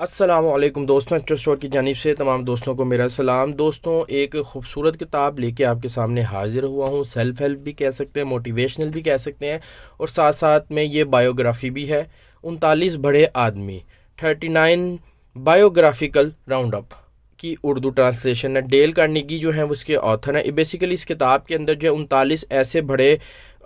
السلام علیکم دوستوں، ایکٹر اسٹور کی جانب سے تمام دوستوں کو میرا سلام۔ دوستوں، ایک خوبصورت کتاب لے کے آپ کے سامنے حاضر ہوا ہوں۔ سیلف ہیلپ بھی کہہ سکتے ہیں، موٹیویشنل بھی کہہ سکتے ہیں، اور ساتھ ساتھ میں یہ بایوگرافی بھی ہے۔ 39 بڑے آدمی، 39 بایوگرافیکل راؤنڈ اپ کی اردو ٹرانسلیشن ہے۔ ڈیل کارنیگی جو ہیں وہ اس کے آتھر ہیں۔ بیسیکلی اس کتاب کے اندر جو ہے 39 ایسے بڑے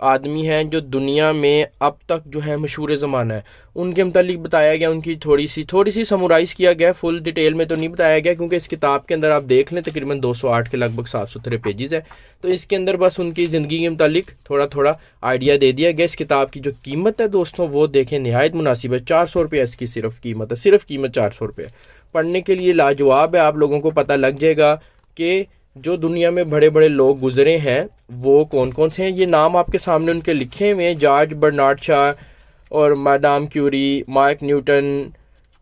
آدمی ہیں جو دنیا میں اب تک جو ہے مشہور زمانہ ہے، ان کے متعلق بتایا گیا، ان کی تھوڑی سی سمورائز کیا گیا، فل ڈیٹیل میں تو نہیں بتایا گیا کیونکہ اس کتاب کے اندر آپ دیکھ لیں تقریباً 208 کے لگ بھگ 717 پیجز ہے، تو اس کے اندر بس ان کی زندگی کے متعلق تھوڑا آئیڈیا دے دیا گیا۔ اس کتاب کی جو قیمت ہے دوستوں وہ دیکھیں، نہایت مناسب ہے، 400 روپے اس کی صرف قیمت ہے، صرف قیمت 400 روپے۔ پڑھنے کے لیے لاجواب ہے، آپ لوگوں کو پتہ لگ جائے گا کہ جو دنیا میں بڑے بڑے لوگ گزرے ہیں وہ کون کون سے ہیں۔ یہ نام آپ کے سامنے ان کے لکھے ہوئے ہیں: جارج برنارڈ شاہ اور madam Curie, Mike Newton,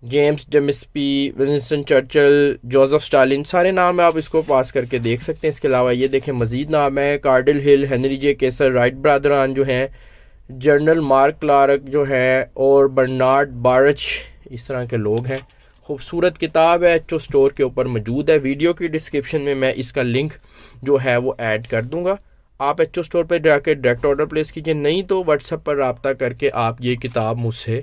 James Dempsey, Winston Churchill, Joseph Stalin, سارے نام آپ اس کو پاس کر کے دیکھ سکتے ہیں۔ اس کے علاوہ یہ دیکھیں مزید نام ہے: کارڈل ہل، ہنری جے کیسر، رائٹ برادران جو ہیں، جنرل مارک کلارک جو ہیں، اور برنارڈ بارچ، اس طرح کے لوگ ہیں۔ خوبصورت کتاب ہے، ایچ او اسٹور کے اوپر موجود ہے۔ ویڈیو کی ڈسکرپشن میں میں اس کا لنک جو ہے وہ ایڈ کر دوں گا، آپ ایچ او اسٹور پہ جا کے ڈائریکٹ آرڈر پلیس کیجئے، نہیں تو واٹس ایپ پر رابطہ کر کے آپ یہ کتاب مجھ سے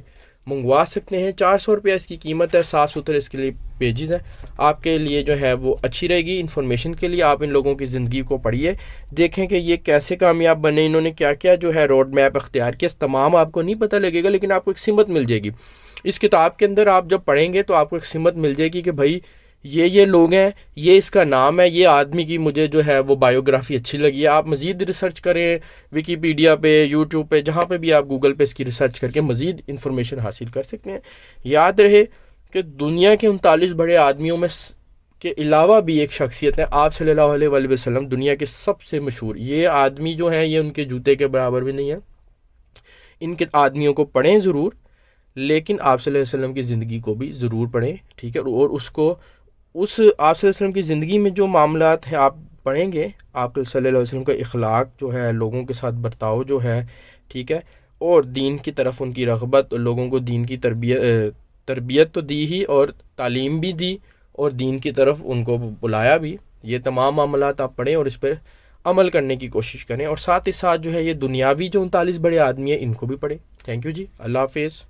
منگوا سکتے ہیں۔ 400 روپیہ اس کی قیمت ہے، 717 اس کے لیے پیجز ہیں۔ آپ کے لیے جو ہے وہ اچھی رہے گی انفارمیشن کے لیے۔ آپ ان لوگوں کی زندگی کو پڑھیے، دیکھیں کہ یہ کیسے کامیاب بنے، انہوں نے کیا کیا جو ہے روڈ میپ اختیار کیا۔ تمام آپ کو نہیں پتہ لگے گا لیکن آپ کو ایک سمت مل جائے گی اس کتاب کے اندر۔ آپ جب پڑھیں گے تو آپ کو ایک سمت مل جائے گی کہ بھائی یہ لوگ ہیں، یہ اس کا نام ہے، یہ آدمی کی مجھے جو ہے وہ بایوگرافی اچھی لگی ہے۔ آپ مزید ریسرچ کریں ویکیپیڈیا پہ، یوٹیوب پہ، جہاں پہ بھی آپ گوگل پہ اس کی ریسرچ کر کے مزید انفارمیشن حاصل کر سکتے ہیں۔ یاد رہے کہ دنیا کے 39 بڑے آدمیوں میں کے علاوہ بھی ایک شخصیت ہے، آپ صلی اللہ علیہ وآلہ وسلم، دنیا کے سب سے مشہور۔ یہ آدمی جو ہیں یہ ان کے جوتے کے برابر بھی نہیں ہے۔ ان کے آدمیوں کو پڑھیں ضرور، لیکن آپ صلی اللہ علیہ وسلم کی زندگی کو بھی ضرور پڑھیں، ٹھیک ہے؟ اور اس کو آپ صلی اللہ علیہ وسلم کی زندگی میں جو معاملات ہیں آپ پڑھیں گے، آپ صلی اللہ علیہ وسلم کا اخلاق جو ہے، لوگوں کے ساتھ برتاؤ جو ہے، ٹھیک ہے، اور دین کی طرف ان کی رغبت، لوگوں کو دین کی تربیت تو دی ہی، اور تعلیم بھی دی، اور دین کی طرف ان کو بلایا بھی۔ یہ تمام معاملات آپ پڑھیں اور اس پر عمل کرنے کی کوشش کریں، اور ساتھ ہی ساتھ جو ہے یہ دنیاوی جو 39 بڑے آدمی ہیں ان کو بھی پڑھیں۔ تھینک یو جی، اللہ حافظ۔